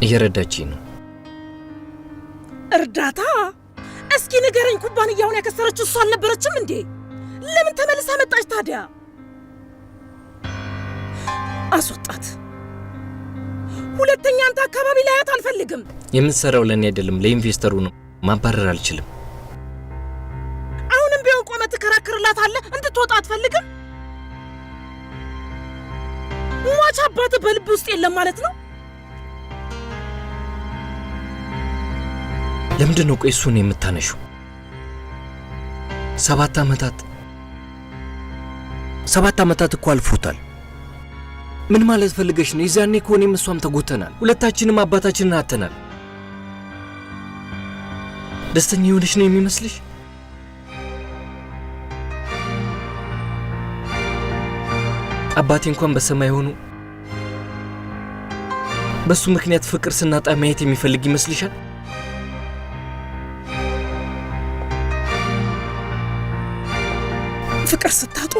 እየረዳችኝ ነው። እርዳታ? እስኪ ንገረኝ፣ ኩባንያውን ያከሰረችው እሷ አልነበረችም እንዴ? ለምን ተመልሳ መጣች ታዲያ? አስወጣት። ሁለተኛ አንተ አካባቢ ላያት አልፈልግም። የምትሰራው ለኔ አይደለም ለኢንቨስተሩ ነው። ማባረር አልችልም። አሁንም ቢሆን ቆመ ትከራከርላታለህ? እንድትወጣ አትፈልግም? ሟች አባትህ በልብ ውስጥ የለም ማለት ነው? ለምንድን ነው ቆይ እሱን የምታነሺው? 7 ዓመታት እኮ አልፎታል። ምን ማለት ፈልገሽ ነው? ይዛኔ እኮ እኔም እሷም ተጎተናል። ሁለታችንም አባታችንን አጥተናል። ደስተኛ የሆነሽ ነው የሚመስልሽ? አባቴ እንኳን በሰማይ ሆኖ በሱ ምክንያት ፍቅር ስናጣ ማየት የሚፈልግ ይመስልሻል? ፍቅር ስታጡ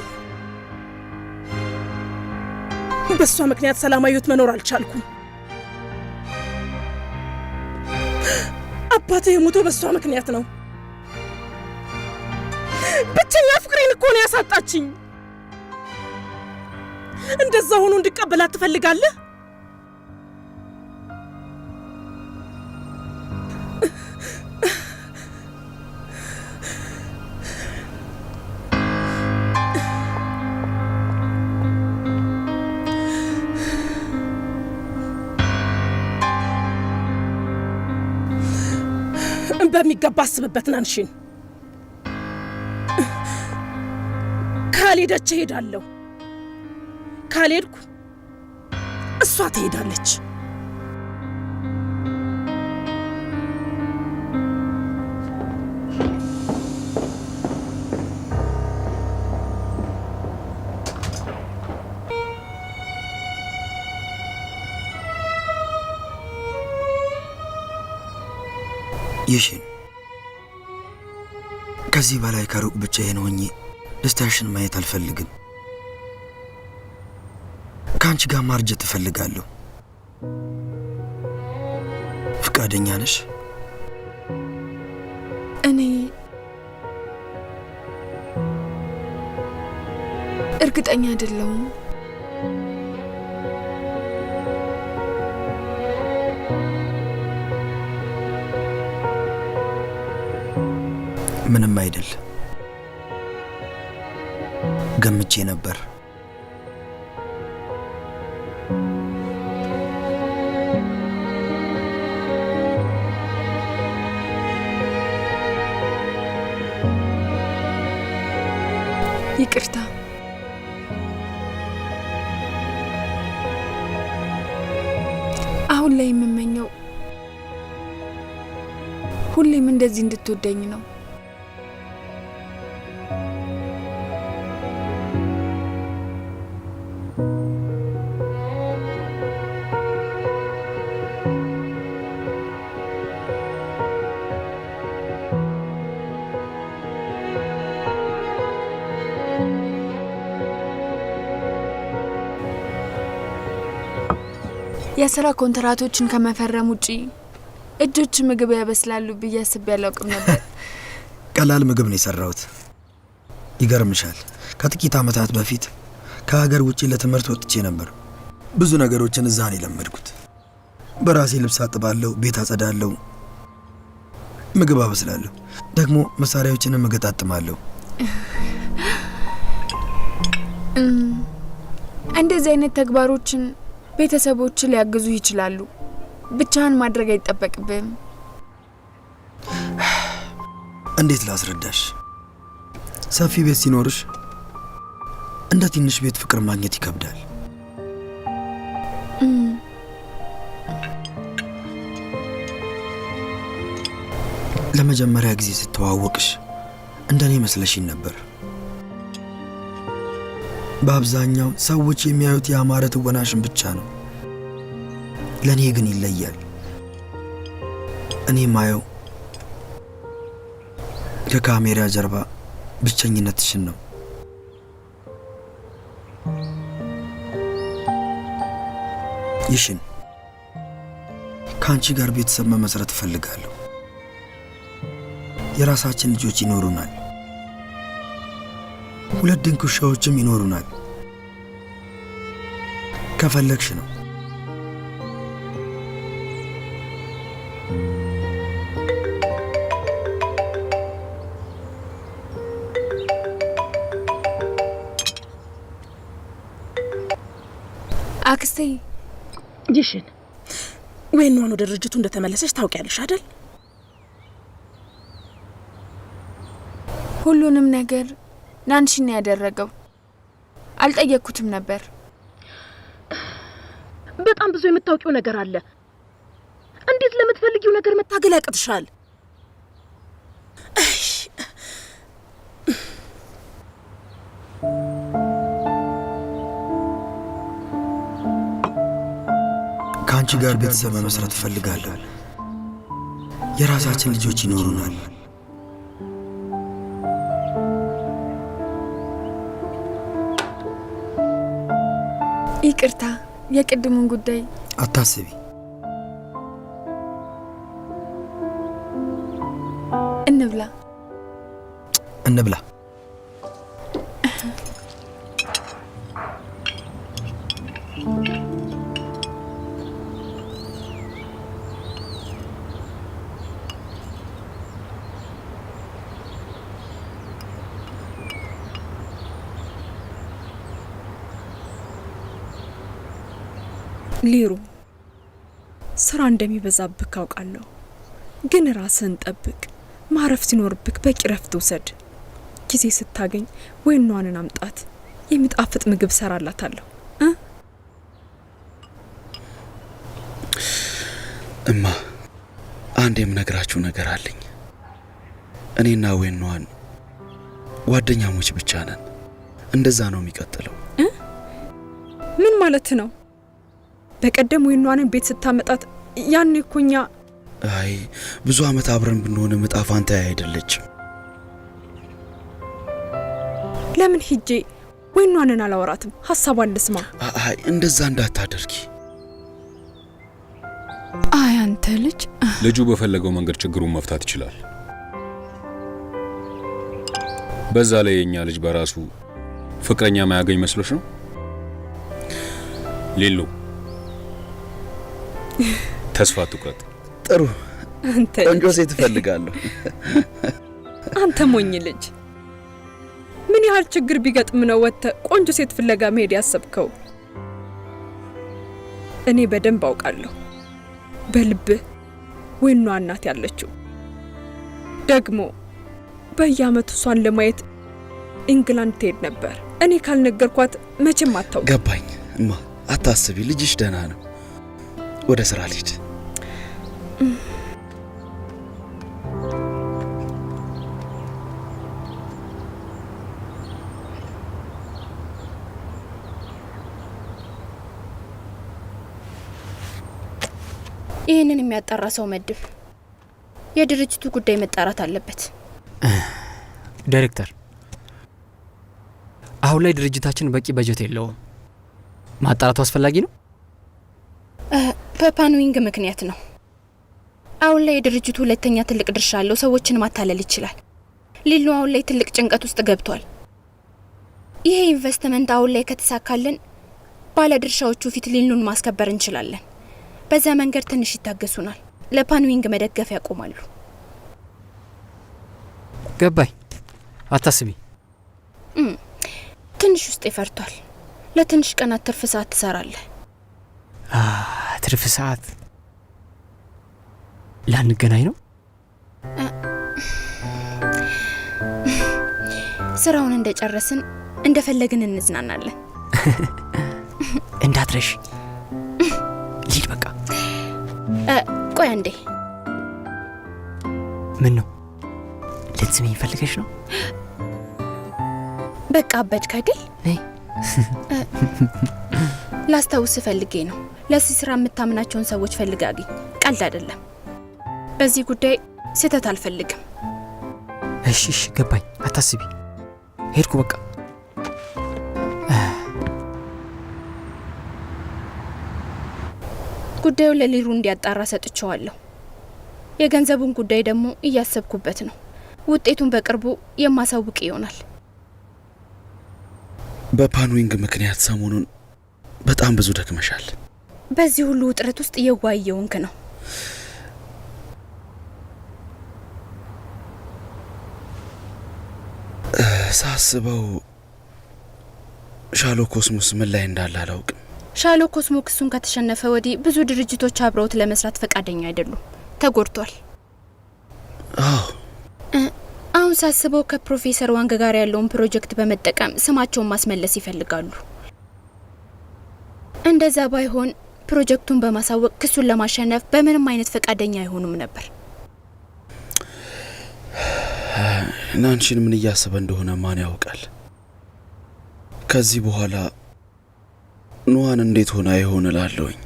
በሷ ምክንያት ሰላማዊ ሕይወት መኖር አልቻልኩም። አባቴ የሞተው በሷ ምክንያት ነው። ብቸኛ ፍቅሬን እኮ ነው ያሳጣችኝ። እንደዛ ሆኖ እንድቀበላት ትፈልጋለህ? በሚገባ አስብበት ናንሽን። ካልሄደች እሄዳለሁ፣ ካልሄድኩ እሷ ትሄዳለች። ይሽን ከዚህ በላይ ከሩቅ ብቻዬን ሆኜ ደስታሽን ማየት አልፈልግም። ከአንቺ ጋር ማርጀት እፈልጋለሁ። ፍቃደኛ ነሽ? እኔ እርግጠኛ አይደለሁም። ምንም አይደል፣ ገምቼ ነበር። ይቅርታ። አሁን ላይ የምመኘው ሁሌም እንደዚህ እንድትወደኝ ነው። የሥራ ኮንትራቶችን ከመፈረም ውጪ እጆች ምግብ ያበስላሉ ብዬ አስቤ አላውቅም ነበር። ቀላል ምግብ ነው የሰራሁት። ይገርምሻል፣ ከጥቂት ዓመታት በፊት ከሀገር ውጪ ለትምህርት ወጥቼ ነበር። ብዙ ነገሮችን እዛ ነው የለመድኩት። በራሴ ልብስ አጥባለሁ፣ ቤት አጸዳለሁ፣ ምግብ አበስላለሁ፣ ደግሞ መሳሪያዎችንም እገጣጥማለሁ። እንደዚህ አይነት ተግባሮችን ቤተሰቦች ሊያግዙ ይችላሉ። ብቻህን ማድረግ አይጠበቅብህም። እንዴት ላስረዳሽ? ሰፊ ቤት ሲኖርሽ እንደ ትንሽ ቤት ፍቅር ማግኘት ይከብዳል። ለመጀመሪያ ጊዜ ስተዋወቅሽ እንደኔ መስለሽኝ ነበር። በአብዛኛው ሰዎች የሚያዩት ያማረ ትወናሽን ብቻ ነው። ለኔ ግን ይለያል። እኔ ማየው ከካሜራ ጀርባ ብቸኝነትሽን ነው። ይሽን ከአንቺ ጋር ቤተሰብ መመስረት እፈልጋለሁ። የራሳችን ልጆች ይኖሩናል። 2 ድንክ ውሻዎችም ይኖሩናል። ከፈለግሽ ነው። አክስቴ ይሽን ወይኗን ወደ ድርጅቱ እንደተመለሰች ታውቂያለሽ አይደል? ሁሉንም ነገር ናንሺን ያደረገው። አልጠየቅኩትም ነበር። በጣም ብዙ የምታውቂው ነገር አለ። እንዴት ለምትፈልጊው ነገር መታገል ያቅትሻል? ከአንቺ ጋር ቤተሰብ መመስረት እፈልጋለሁ። የራሳችን ልጆች ይኖሩናል። ይቅርታ፣ የቅድሙን ጉዳይ አታስቢ። እንብላ እንብላ። ሊሩ ስራ እንደሚበዛብህ ካውቃለሁ፣ ግን ራስህን ጠብቅ። ማረፍ ሲኖርብህ በቂ ረፍት ውሰድ። ጊዜ ስታገኝ ወይኗንን አምጣት፣ የሚጣፍጥ ምግብ ሰራላታለሁ። እማ አንድ የምነግራችሁ ነገር አለኝ። እኔና ወይኗን ጓደኛሞች ብቻ ነን። እንደዛ ነው የሚቀጥለው። ምን ማለት ነው? በቀደም ወይኗንን ቤት ስታመጣት ያኔ እኮኛ አይ ብዙ አመት አብረን ብንሆን እጣ ፋንታ አይደለችም። ለምን ሂጄ ወይኗንን አላወራትም? ሐሳቧን ልስማ። አይ እንደዛ እንዳታደርጊ። አይ አንተ ልጁ በፈለገው መንገድ ችግሩን መፍታት ይችላል። በዛ ላይ የኛ ልጅ በራሱ ፍቅረኛ ማያገኝ መስሎሽ ነው? ሌሎ ተስፋ ትቁረጥ። ጥሩ አንተ ቆንጆ ሴት እፈልጋለሁ። አንተ ሞኝ ልጅ፣ ምን ያህል ችግር ቢገጥም ነው ወጥተህ ቆንጆ ሴት ፍለጋ መሄድ ያሰብከው? እኔ በደንብ አውቃለሁ። በልብህ ወይኗ እናት ያለችው ደግሞ በየአመቱ እሷን ለማየት ኢንግላንድ ትሄድ ነበር። እኔ ካልነገርኳት መቼም አታውቅ። ገባኝ እማ፣ አታስቢ፣ ልጅሽ ደህና ነው። ወደ ስራ ልሂድ። ይህንን የሚያጣራ ሰው መድብ። የድርጅቱ ጉዳይ መጣራት አለበት። ዳይሬክተር፣ አሁን ላይ ድርጅታችን በቂ በጀት የለውም። ማጣራቱ አስፈላጊ ነው። በፓንዊንግ ምክንያት ነው። አሁን ላይ የድርጅቱ ሁለተኛ ትልቅ ድርሻ አለው። ሰዎችን ማታለል ይችላል። ሊሉ አሁን ላይ ትልቅ ጭንቀት ውስጥ ገብቷል። ይሄ ኢንቨስትመንት አሁን ላይ ከተሳካልን ባለድርሻዎቹ ፊት ሊሉን ማስከበር እንችላለን። በዛ መንገድ ትንሽ ይታገሱናል። ለፓንዊንግ መደገፍ ያቆማሉ። ገባኝ፣ አታስቢ። ትንሽ ውስጥ ይፈርቷል። ለትንሽ ቀናት ትርፍ ሰዓት ትሰራለህ። ትርፍ ሰዓት ላንገናኝ ነው? ስራውን እንደጨረስን እንደፈለግን እንዝናናለን። እንዳትረሽ። ልሂድ በቃ። ቆይ አንዴ። ምን ነው? ልትስሚኝ ፈልገሽ ነው? በቃ አበድክ አይደል? ላስታውስ ፈልጌ ነው። ለዚህ ስራ የምታምናቸውን ሰዎች ፈልግ አግኝ። ቀልድ አይደለም። በዚህ ጉዳይ ስህተት አልፈልግም። እሺ ገባኝ፣ አታስቢ። ሄድኩ በቃ። ጉዳዩ ለሊሩ እንዲያጣራ ሰጥቼዋለሁ። የገንዘቡን ጉዳይ ደግሞ እያሰብኩበት ነው። ውጤቱን በቅርቡ የማሳውቅ ይሆናል። በፓንዊንግ ምክንያት ሰሞኑን በጣም ብዙ ደክመሻል። በዚህ ሁሉ ውጥረት ውስጥ እየዋየውንክ ነው። ሳስበው ሻሎ ኮስሞስ ምን ላይ እንዳለ አላውቅም። ሻሎ ኮስሞ ክሱን ከተሸነፈ ወዲህ ብዙ ድርጅቶች አብረውት ለመስራት ፈቃደኛ አይደሉም። ተጎድቷል። አዎ። አሁን ሳስበው ከፕሮፌሰር ዋንግ ጋር ያለውን ፕሮጀክት በመጠቀም ስማቸውን ማስመለስ ይፈልጋሉ። እንደዛ ባይሆን ፕሮጀክቱን በማሳወቅ ክሱን ለማሸነፍ በምንም አይነት ፈቃደኛ አይሆኑም ነበር። ናንሺን ምን እያሰበ እንደሆነ ማን ያውቃል? ከዚህ በኋላ ኑዋን እንዴት ሆና ይሆን እላለሁኝ።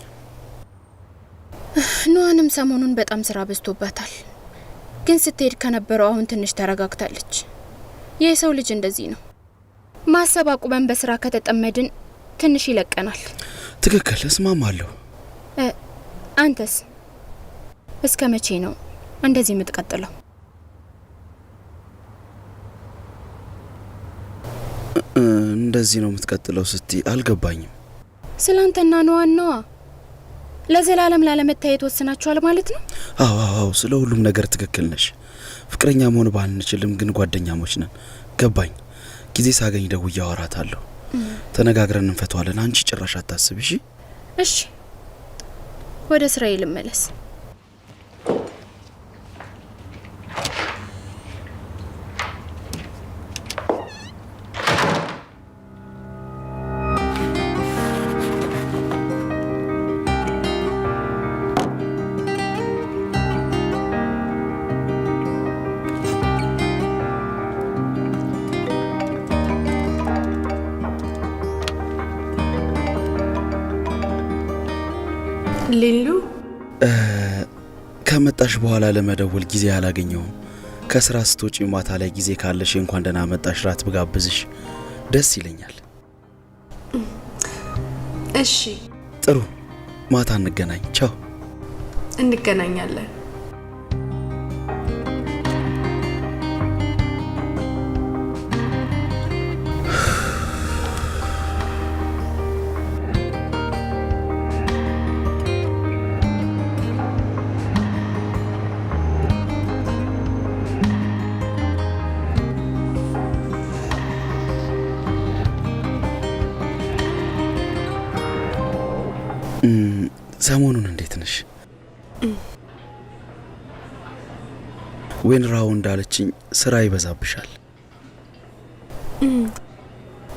ኑዋንም ሰሞኑን በጣም ስራ በዝቶባታል። ግን ስትሄድ ከነበረው አሁን ትንሽ ተረጋግታለች። የሰው ልጅ እንደዚህ ነው። ማሰብ አቁመን በስራ ከተጠመድን ትንሽ ይለቀናል። ትክክል፣ እስማማለሁ። አንተስ እስከ መቼ ነው እንደዚህ የምትቀጥለው? እንደዚህ ነው የምትቀጥለው ስትይ አልገባኝም። ስላንተና ኑዋን ነዋ። ለዘላለም ላለመታየት ወስናችኋል ማለት ነው? አዎ፣ ስለ ሁሉም ነገር ትክክል ነሽ። ፍቅረኛ መሆን ባንችልም ግን ጓደኛሞች ነን። ገባኝ። ጊዜ ሳገኝ ደውዬ አወራታለሁ። ተነጋግረን እንፈቷለን። አንቺ ጭራሽ አታስቢ። እሺ፣ ወደ ስራዬ ልመለስ። ሊሉ ከመጣሽ በኋላ ለመደወል ጊዜ አላገኘውም። ከስራ ስትወጪ ማታ ላይ ጊዜ ካለሽ እንኳን ደህና መጣሽ ራት ብጋብዝሽ ደስ ይለኛል። እሺ፣ ጥሩ። ማታ እንገናኝ። ቻው። እንገናኛለን። ሰሞኑን እንዴት ነሽ? ዌንራው እንዳለችኝ ስራ ይበዛብሻል?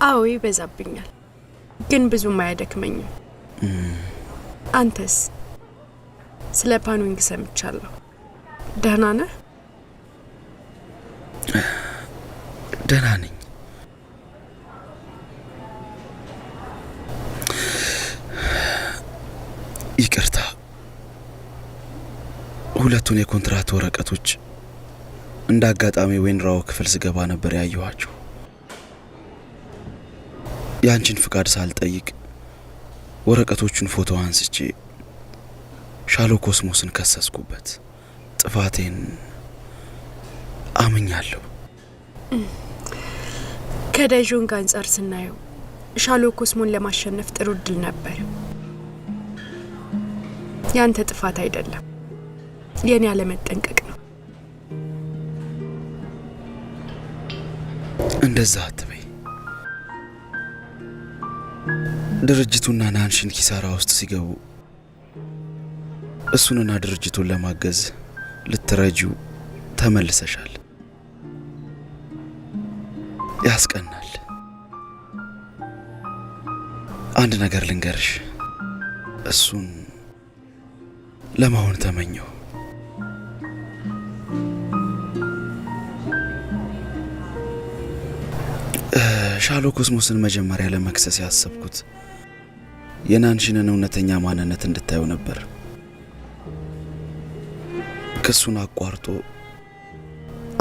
አዎ ይበዛብኛል፣ ግን ብዙም አያደክመኝም። አንተስ? ስለ ፓንዊንግ ሰምቻለሁ። ደህና ነህ? ደህና ነኝ። ይቅርታ፣ ሁለቱን የኮንትራት ወረቀቶች እንደ አጋጣሚ ዌንራው ክፍል ስገባ ነበር ያየኋቸው። ያንቺን ፍቃድ ሳልጠይቅ ወረቀቶቹን ፎቶ አንስቼ ሻሎ ኮስሞስን ከሰስኩበት። ጥፋቴን አምኛለሁ። ከዳይዦንግ አንጻር ስናየው ሻሎ ኮስሞን ለማሸነፍ ጥሩ እድል ነበር። ያንተ ጥፋት አይደለም፣ የኔ አለመጠንቀቅ ነው። እንደዛ አትበይ። ድርጅቱና ናንሺን ኪሳራ ውስጥ ሲገቡ እሱንና ድርጅቱን ለማገዝ ልትረጂው ተመልሰሻል። ያስቀናል። አንድ ነገር ልንገርሽ፣ እሱን ለመሆን ተመኘው። ሻሎ ኮስሞስን መጀመሪያ ለመክሰስ ያሰብኩት የናንሺንን እውነተኛ ማንነት እንድታየው ነበር። ክሱን አቋርጦ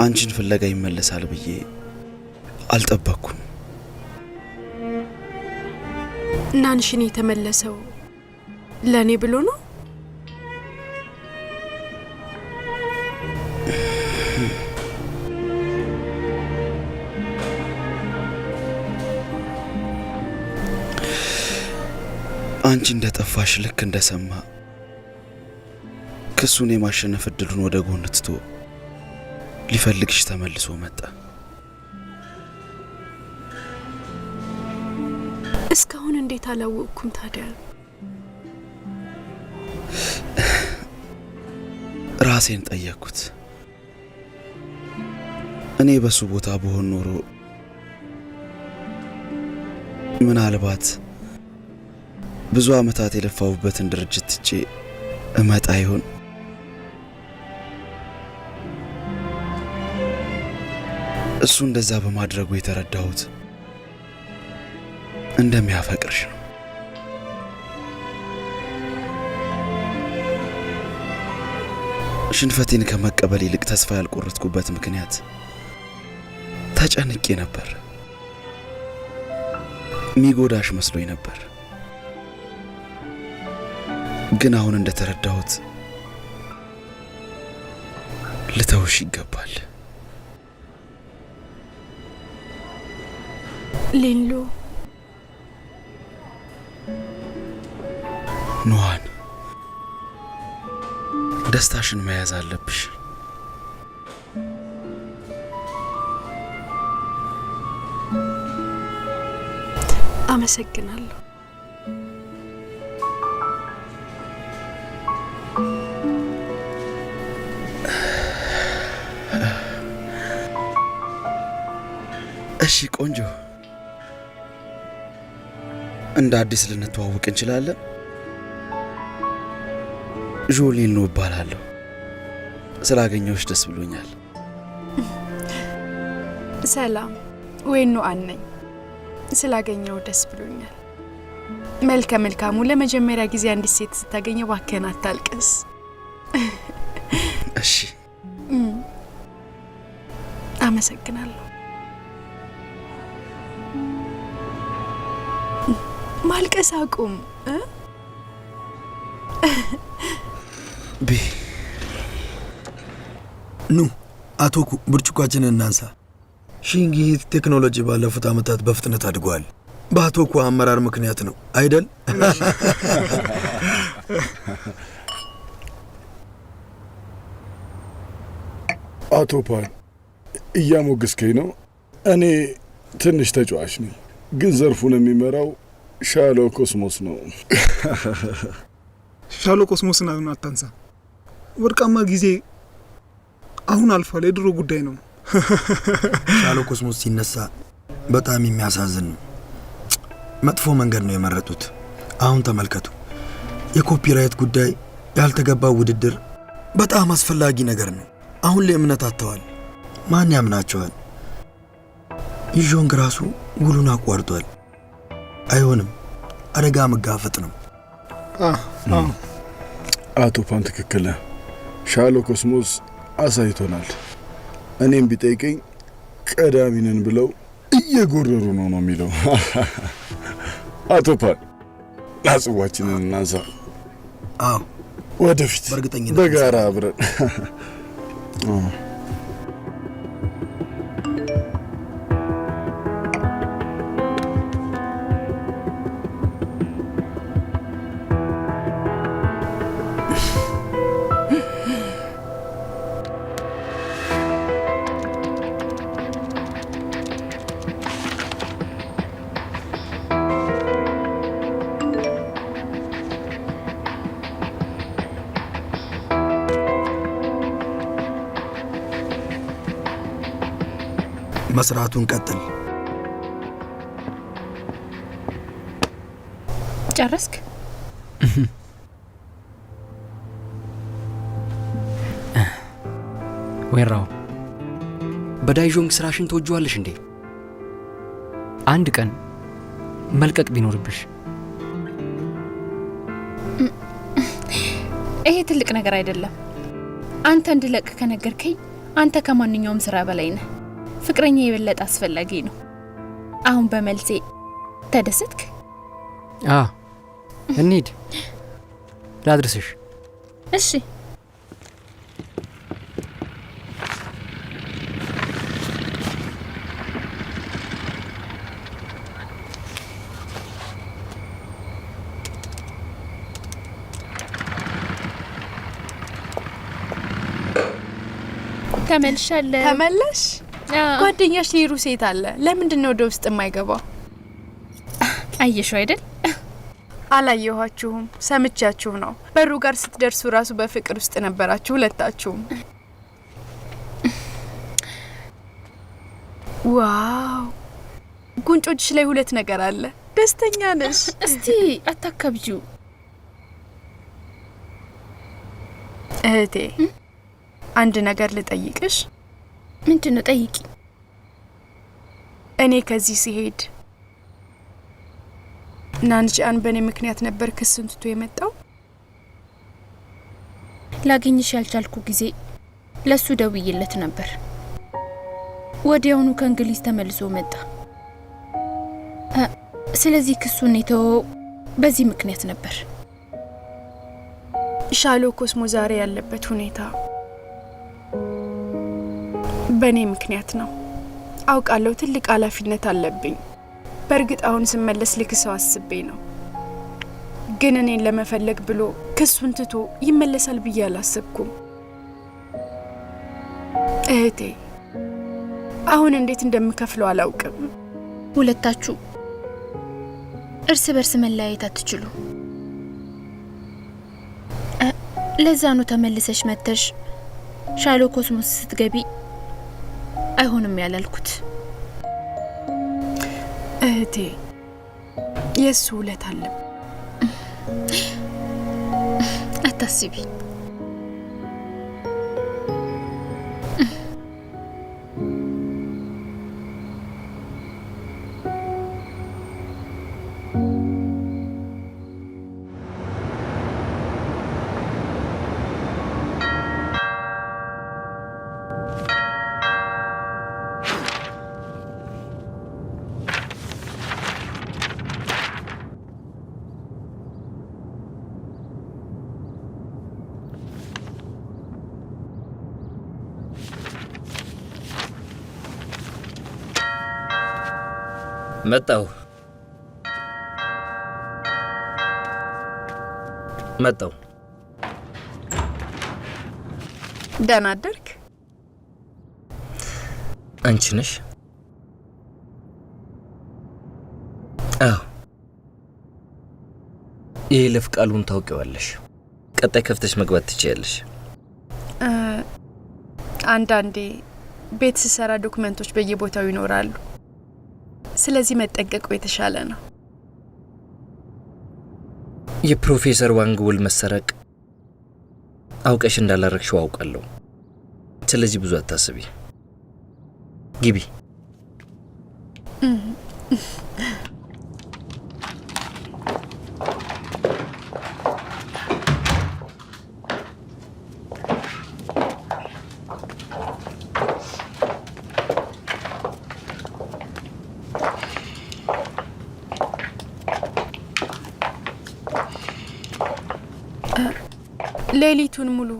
አንቺን ፍለጋ ይመለሳል ብዬ አልጠበቅኩም። ናንሺን የተመለሰው ለእኔ ብሎ ነው? አንቺ እንደጠፋሽ ልክ እንደሰማ ክሱን የማሸነፍ እድሉን ወደ ጎን ትቶ ሊፈልግሽ ተመልሶ መጣ። እስካሁን እንዴት አላወቅኩም ታዲያ? ራሴን ጠየቅኩት። እኔ በሱ ቦታ ብሆን ኖሮ ምናልባት ብዙ ዓመታት የለፋውበትን ድርጅት ትቼ እመጣ ይሆን? እሱ እንደዛ በማድረጉ የተረዳሁት እንደሚያፈቅርሽ ነው። ሽንፈቴን ከመቀበል ይልቅ ተስፋ ያልቆረጥኩበት ምክንያት ተጨንቄ ነበር። ሚጎዳሽ መስሎኝ ነበር። ግን አሁን እንደተረዳሁት ልተውሽ ይገባል። ሊሉ ኖሃን፣ ደስታሽን መያዝ አለብሽ። አመሰግናለሁ። እሺ ቆንጆ፣ እንደ አዲስ ልንተዋወቅ እንችላለን? ጆሊን ነው እባላለሁ። ስላገኘሁሽ ደስ ብሎኛል። ሰላም፣ ወይኑ አነኝ። ስላገኘው ደስ ብሎኛል። መልከ መልካሙ፣ ለመጀመሪያ ጊዜ አንዲት ሴት ስታገኘው እባክህን አታልቅስ። እሺ። አመሰግናለሁ። ማልቀስ አቁም። ኑ አቶኩ ብርጭቋችንን እናንሳ። ሺንጊ ቴክኖሎጂ ባለፉት ዓመታት በፍጥነት አድጓል። በአቶኩ አመራር ምክንያት ነው አይደል? አቶ ፓን እያሞገስከኝ ነው። እኔ ትንሽ ተጫዋች ነኝ፣ ግን ዘርፉን የሚመራው ሻሎ ኮስሞስ ነው። ሻሎ ኮስሞስን አታንሳ። ወርቃማ ጊዜ አሁን አልፏል። የድሮ ጉዳይ ነው። ሻሎ ኮስሞስ ሲነሳ በጣም የሚያሳዝን ነው። መጥፎ መንገድ ነው የመረጡት። አሁን ተመልከቱ። የኮፒራይት ጉዳይ፣ ያልተገባው ውድድር በጣም አስፈላጊ ነገር ነው። አሁን ላይ እምነት አጥተዋል። ማን ያምናቸዋል? ይዦንግ ራሱ ውሉን አቋርጧል። አይሆንም። አደጋ መጋፈጥ ነው። አቶ ፓን ትክክል። ሻሎ ኮስሞስ አሳይቶናል። እኔም ቢጠይቀኝ ቀዳሚ ነን ብለው እየጎረሩ ነው የሚለው። አቶ ፓን አጽዋችንን እናንሳ። አዎ፣ ወደፊት በእርግጠኝነት በጋራ አብረን። መስራቱን ቀጥል። ጨረስክ? ወይራው በዳይዦንግ ስራሽን ትወጂዋለሽ እንዴ? አንድ ቀን መልቀቅ ቢኖርብሽ? ይሄ ትልቅ ነገር አይደለም። አንተ እንድለቅ ከነገርከኝ አንተ ከማንኛውም ስራ በላይ ነህ። ፍቅረኛ የበለጠ አስፈላጊ ነው። አሁን በመልሴ ተደሰትክ? እንሂድ፣ ላድርስሽ። እሺ። ተመልሻለሁ። ተመለሽ? ጓደኛሽ ሊሩ ሴት አለ። ለምንድን ነው ወደ ውስጥ የማይገባው? አየሽው አይደል? አላየኋችሁም፣ ሰምቻችሁ ነው። በሩ ጋር ስትደርሱ ራሱ በፍቅር ውስጥ ነበራችሁ ሁለታችሁም። ዋው! ጉንጮችሽ ላይ ሁለት ነገር አለ። ደስተኛ ነሽ? እስቲ አታከብጂው እህቴ። አንድ ነገር ልጠይቅሽ። ምንድነው? ጠይቂ። እኔ ከዚህ ሲሄድ ናንቺን በእኔ ምክንያት ነበር ክሱን ትቶ የመጣው። ላገኝሽ ያልቻልኩ ጊዜ ለሱ ደውዬለት ነበር። ወዲያውኑ ከእንግሊዝ ተመልሶ መጣ። ስለዚህ ክሱን የተወው በዚህ ምክንያት ነበር። ሻሎ ኮስሞ ዛሬ ያለበት ሁኔታ በእኔ ምክንያት ነው። አውቃለሁ፣ ትልቅ ኃላፊነት አለብኝ። በእርግጥ አሁን ስመለስ ልክሰው አስቤ ነው። ግን እኔን ለመፈለግ ብሎ ክሱን ትቶ ይመለሳል ብዬ አላሰብኩም። እህቴ፣ አሁን እንዴት እንደምከፍለው አላውቅም። ሁለታችሁ እርስ በርስ መለያየት አትችሉ። ለዛ ነው ተመልሰሽ መተሽ ሻሎ ኮስሞስ ስትገቢ አይሆንም ያላልኩት። እህቴ፣ የሱ ውለት አለ። አታስቢ። መጣው ደህና አደርክ? አንቺ ነሽ? አዎ። የይለፍ ቃሉን ታውቂዋለሽ። ቀጣይ ከፍተሽ መግባት ትችያለሽ። አንዳንዴ ቤት ስሰራ ዶክመንቶች በየቦታው ይኖራሉ። ስለዚህ መጠንቀቁ የተሻለ ነው። የፕሮፌሰር ዋንግ ውል መሰረቅ አውቀሽ እንዳላረግሽው አውቃለሁ። ስለዚህ ብዙ አታስቢ። ግቢ። ሌሊቱን ሙሉ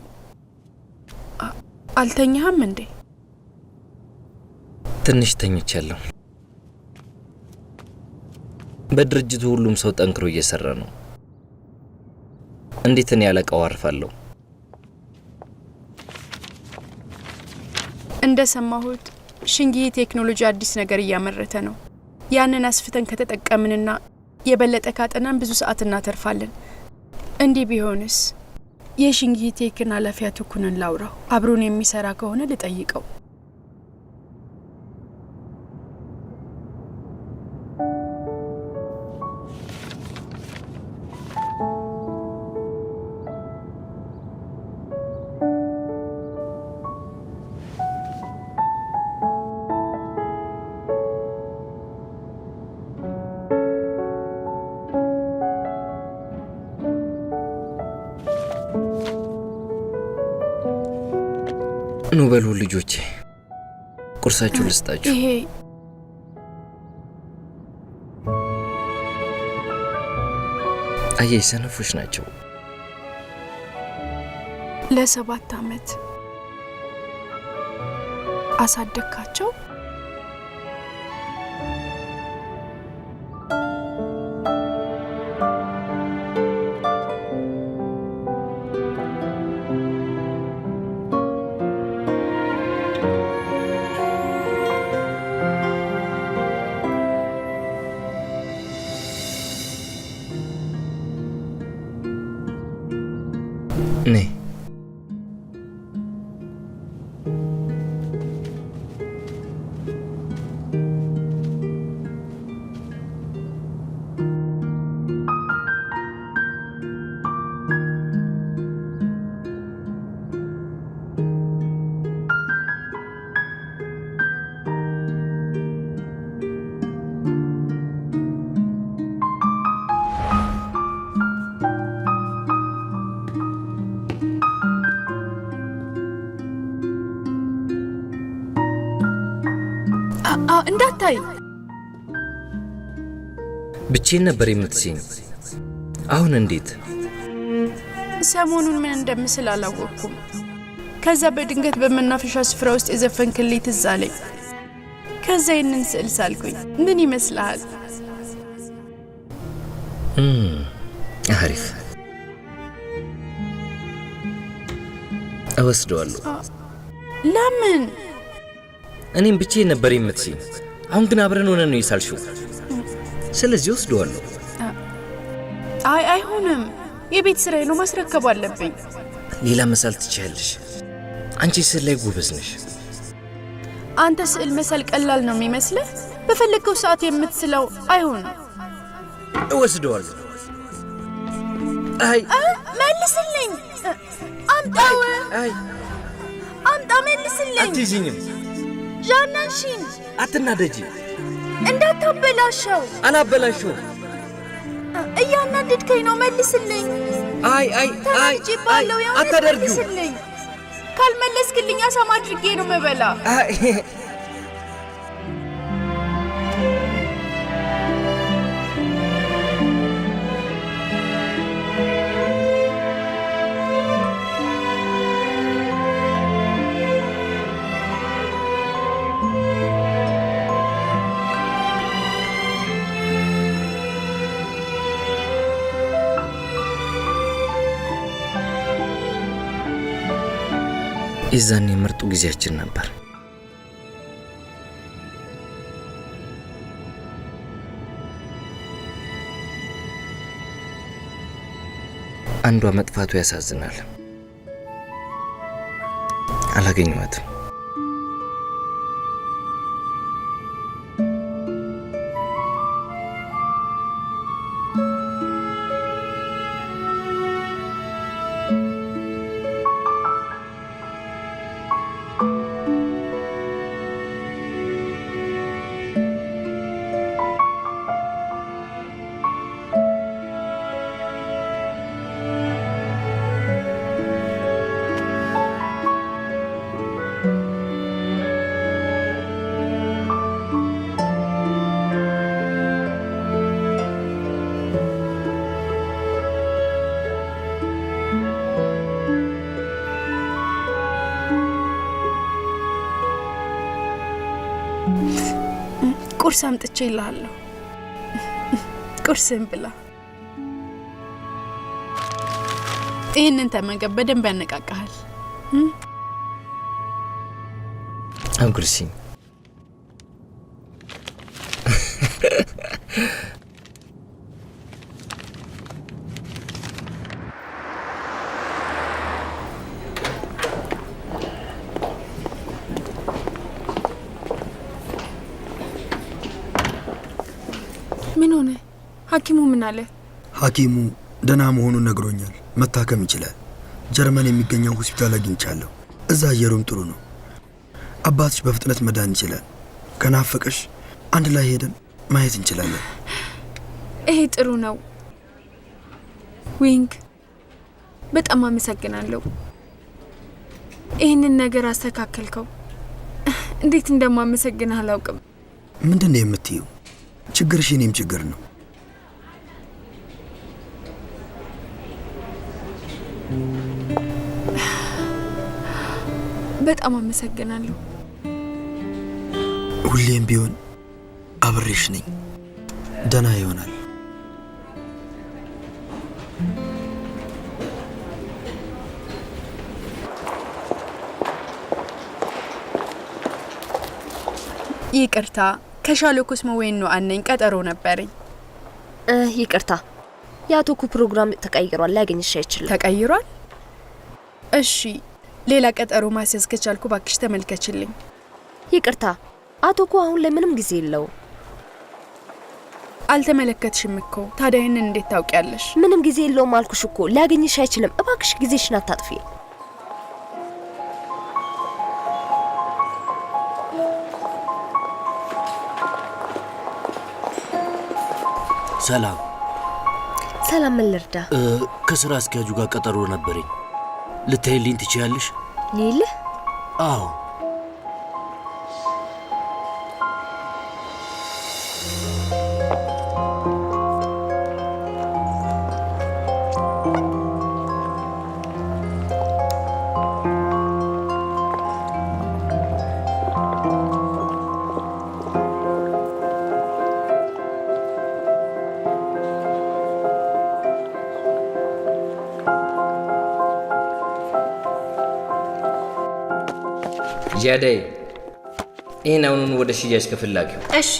አልተኛህም እንዴ? ትንሽ ተኝቻለሁ። በድርጅቱ ሁሉም ሰው ጠንክሮ እየሰራ ነው። እንዴት እኔ ያለቃው አርፋለሁ? እንደሰማሁት ሽንጊ ቴክኖሎጂ አዲስ ነገር እያመረተ ነው። ያንን አስፍተን ከተጠቀምንና የበለጠ ካጠናን ብዙ ሰዓት እናተርፋለን። እንዲህ ቢሆንስ? የሽንጊ ቴክን ኃላፊ አቶ ኩነን ላውራው። አብሮን የሚሰራ ከሆነ ልጠይቀው። ኑ በሉ ልጆቼ፣ ቁርሳችሁ ልስጣችሁ። ይሄ አየህ፣ ሰነፎች ናቸው። ለ7 ዓመት አሳደግካቸው? ነይ። እንዳታይ ብቻዬን ነበር የምትሲኝ። አሁን እንዴት? ሰሞኑን ምን እንደምስል አላወቅኩም። ከዛ በድንገት በመናፈሻ ስፍራ ውስጥ የዘፈንክልኝ ትዝ አለኝ። ከዛ ይህንን ስዕል ሳልኩኝ። ምን ይመስልሃል? አሪፍ፣ እወስደዋለሁ። ለምን? እኔም ብቻዬን ነበር የምትሲኝ። አሁን ግን አብረን ሆነን ነው የሳልሽው። ስለዚህ ወስደዋለሁ። አይሆንም። የቤት ስራዬ ነው፣ ማስረከብ አለብኝ። ሌላ መሳል ትችያለሽ። አንቺ ስዕል ላይ ጎበዝ ነሽ። አንተ ስዕል መሳል ቀላል ነው የሚመስልህ? በፈለገው ሰዓት የምትስለው አይሆንም። እወስደዋለሁ። መልስልኝ! አምጣው! አምጣ! መልስልኝ! አትይዥኝም። ዣናሽን አትናደጂ። እንዳታበላሸው። አላበላሸው። እያናደድከኝ ነው። መልስልኝ። ተናድጄብሃለሁ። አታደርጊው። መልስልኝ። ካልመለስክልኝ አሳማ አድርጌ ነው መበላ። የዛኔ ምርጡ ጊዜያችን ነበር። አንዷ መጥፋቱ ያሳዝናል። አላገኘኋትም። ቁርስ አምጥቼ ይልሃለሁ። ቁርስን ብላ። ይህንን ተመገብ፣ በደንብ ያነቃቃሃል። አንጉርሲኝ። ምን ሆነ? ሐኪሙ ምን አለ? ሐኪሙ ደህና መሆኑን ነግሮኛል። መታከም ይችላል። ጀርመን የሚገኘው ሆስፒታል አግኝቻለሁ። እዛ አየሩም ጥሩ ነው። አባትሽ በፍጥነት መዳን ይችላል። ከናፈቀሽ አንድ ላይ ሄደን ማየት እንችላለን። ይሄ ጥሩ ነው። ዊንግ፣ በጣም አመሰግናለሁ። ይህንን ነገር አስተካከልከው። እንዴት እንደማመሰግንህ አላውቅም። ምንድን ነው የምትይው? ችግርሽ የኔም ችግር ነው። በጣም አመሰግናለሁ። ሁሌም ቢሆን አብሬሽ ነኝ። ደህና ይሆናል። ይቅርታ፣ ከሻሎ ኮስሞ ወይን ነው አነኝ። ቀጠሮ ነበረኝ። ይቅርታ፣ የአቶ ኩ ፕሮግራም ተቀይሯል። ላገኝሽ አይችልም። ተቀይሯል? እሺ ሌላ ቀጠሮ ማስያዝ ከቻልኩ ባክሽ ተመልከችልኝ። ይቅርታ አቶ እኮ አሁን ላይ ምንም ጊዜ የለው። አልተመለከትሽም እኮ ታዲያ ይህንን እንዴት ታውቂያለሽ? ምንም ጊዜ የለውም አልኩሽ እኮ ሊያገኝሽ አይችልም። እባክሽ ጊዜሽን አታጥፊ። ሰላም ሰላም፣ ምን ልርዳ? ከስራ አስኪያጁ ጋር ቀጠሮ ነበረኝ። ልታይልኝ ትችያለሽ? ሊልህ? አዎ። ጃዳይ ይህን አሁኑን ወደ ሽያጭ ክፍል ላኪው። እሺ።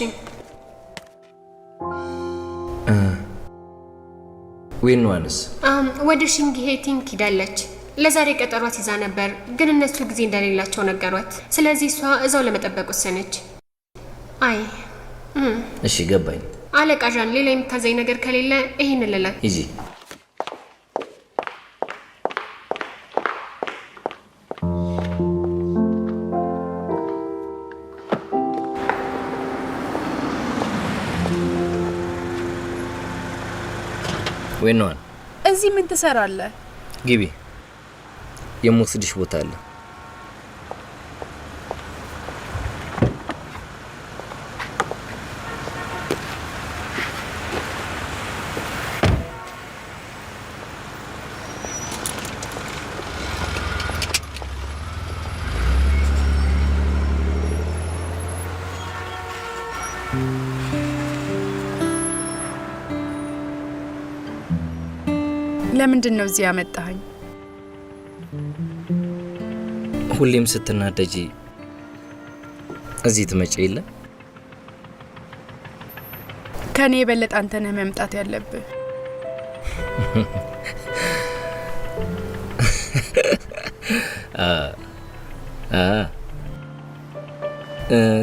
ዌንዋንስ ወደ ሽንጊሄ ቲንክ ሂዳለች። ለዛሬ ቀጠሯት ይዛ ነበር፣ ግን እነሱ ጊዜ እንደሌላቸው ነገሯት። ስለዚህ እሷ እዛው ለመጠበቅ ወሰነች። አይ እሺ ገባኝ። አለቃ ዣን፣ ሌላ የምታዘኝ ነገር ከሌለ ይህን ልላት። ይዚ ወይኗን እዚህ ምን ትሰራለህ? ግቢ፣ የምወስድሽ ቦታ አለ። ለምንድን ነው እዚህ ያመጣኸኝ? ሁሌም ስትናደጂ እዚህ ትመጪ የለ? ከኔ የበለጠ አንተ ነህ መምጣት ያለብህ።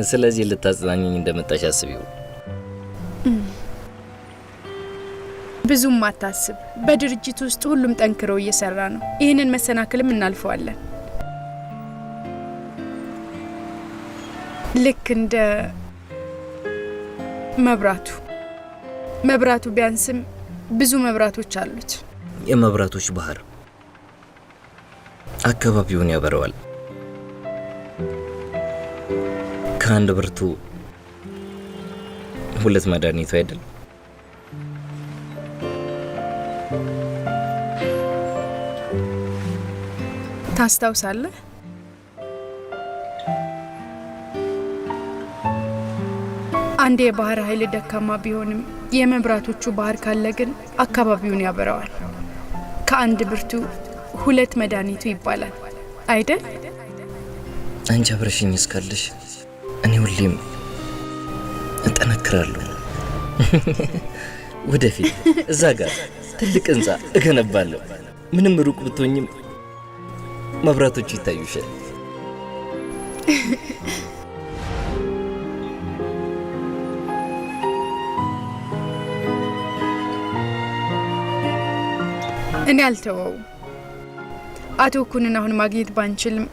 ስለዚህ ልታጽናኘኝ እንደመጣሽ አስቢው። ብዙም አታስብ። በድርጅት ውስጥ ሁሉም ጠንክረው እየሰራ ነው። ይህንን መሰናክልም እናልፈዋለን። ልክ እንደ መብራቱ ቢያንስም ብዙ መብራቶች አሉት። የመብራቶች ባህር አካባቢውን ያበረዋል። ከአንድ ብርቱ ሁለት መድኃኒቱ አይደል? ታስታውሳለህ? አንድ የባህር ኃይል ደካማ ቢሆንም የመብራቶቹ ባህር ካለ ግን አካባቢውን ያበረዋል። ከአንድ ብርቱ ሁለት መድኃኒቱ ይባላል አይደል? አንቺ አብረሽኝ እስካለሽ እኔ ሁሌም እጠነክራለሁ። ወደፊት እዛ ጋር ትልቅ ህንጻ እገነባለሁ። ምንም ሩቅ ብትሆኝም መብራቶቹ ይታዩሻል። እኔ አልተወው። አቶ ኩንን አሁን ማግኘት ባንችልም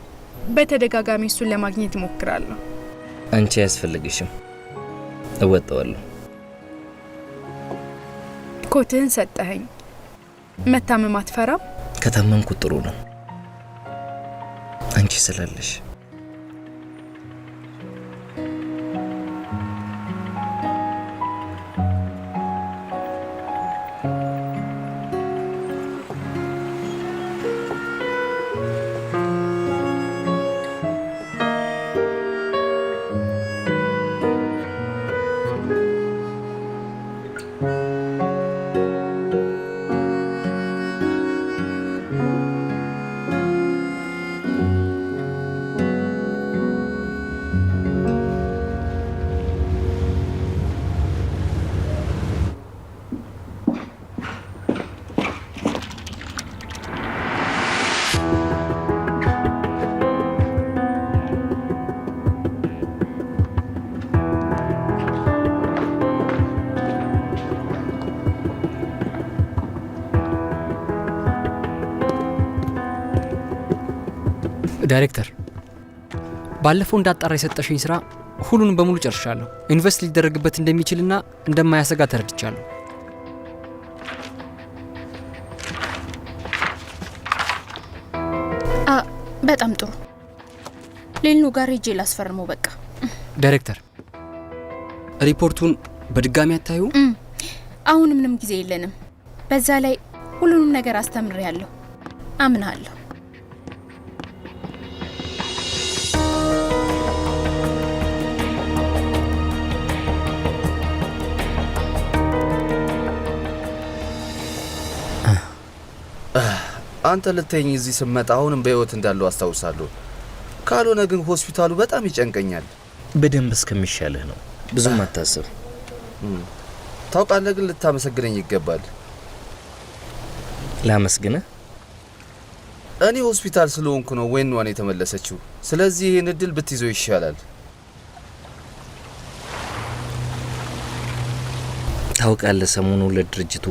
በተደጋጋሚ እሱን ለማግኘት እሞክራለሁ። አንቺ አያስፈልግሽም፣ እወጣዋለሁ። ኮትህን ሰጠኸኝ። መታመም አትፈራም? ከታመምኩ ጥሩ ነው፣ አንቺ ስላለሽ። ዳይሬክተር፣ ባለፈው እንዳጣራ የሰጠሽኝ ስራ ሁሉንም በሙሉ ጨርሻለሁ። ኢንቨስት ሊደረግበት እንደሚችልና እንደማያሰጋ ተረድቻለሁ። በጣም ጥሩ። ሌልኑ ጋር ሄጄ ላስፈርመው። በቃ ዳይሬክተር፣ ሪፖርቱን በድጋሚ አታዩ? አሁን ምንም ጊዜ የለንም። በዛ ላይ ሁሉንም ነገር አስተምሬያለሁ። አምናለሁ። አንተ ልተኝ እዚህ ስመጣ አሁንም በህይወት እንዳለው አስታውሳለሁ። ካልሆነ ግን ሆስፒታሉ በጣም ይጨንቀኛል። በደንብ እስከሚሻልህ ነው። ብዙም አታስብ። ታውቃለህ፣ ግን ልታመሰግነኝ ይገባል። ላመስግነህ? እኔ ሆስፒታል ስለሆንኩ ነው ወይንዋን የተመለሰችው። ስለዚህ ይህን እድል ብትይዘው ይሻላል። ታውቃለህ፣ ሰሞኑን ለድርጅቱ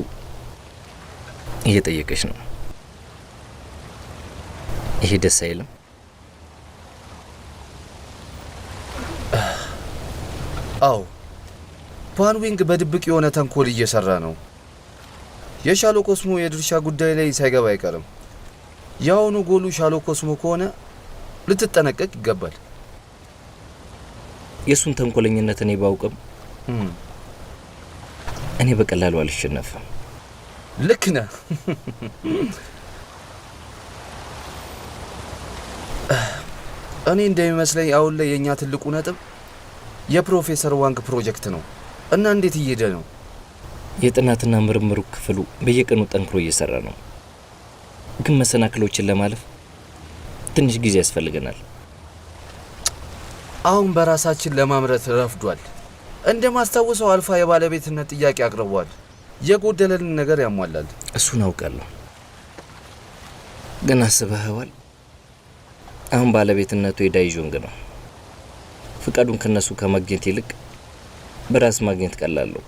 እየጠየቀች ነው። ይሄ ደስ አይልም? አዎ፣ ፓንዊንግ በድብቅ የሆነ ተንኮል እየሰራ ነው። የሻሎ ኮስሞ የድርሻ ጉዳይ ላይ ሳይገባ አይቀርም። ያውኑ ጎሉ ሻሎ ኮስሞ ከሆነ ልትጠነቀቅ ይገባል። የሱን ተንኮለኝነት እኔ ባውቅም እኔ በቀላሉ አልሸነፍም። ልክ ነህ። እኔ እንደሚመስለኝ አሁን ላይ የኛ ትልቁ ነጥብ የፕሮፌሰር ዋንግ ፕሮጀክት ነው። እና እንዴት እየሄደ ነው? የጥናትና ምርምሩ ክፍሉ በየቀኑ ጠንክሮ እየሰራ ነው። ግን መሰናክሎችን ለማለፍ ትንሽ ጊዜ ያስፈልገናል። አሁን በራሳችን ለማምረት ረፍዷል። እንደማስታወሰው አልፋ የባለቤትነት ጥያቄ አቅርቧል። የጎደለልን ነገር ያሟላል። እሱን አውቃለሁ። ግን አስበኸዋል? አሁን ባለቤትነቱ የዳይጆንግ ነው። ፍቃዱን ከነሱ ከማግኘት ይልቅ በራስ ማግኘት ቀላል ነው።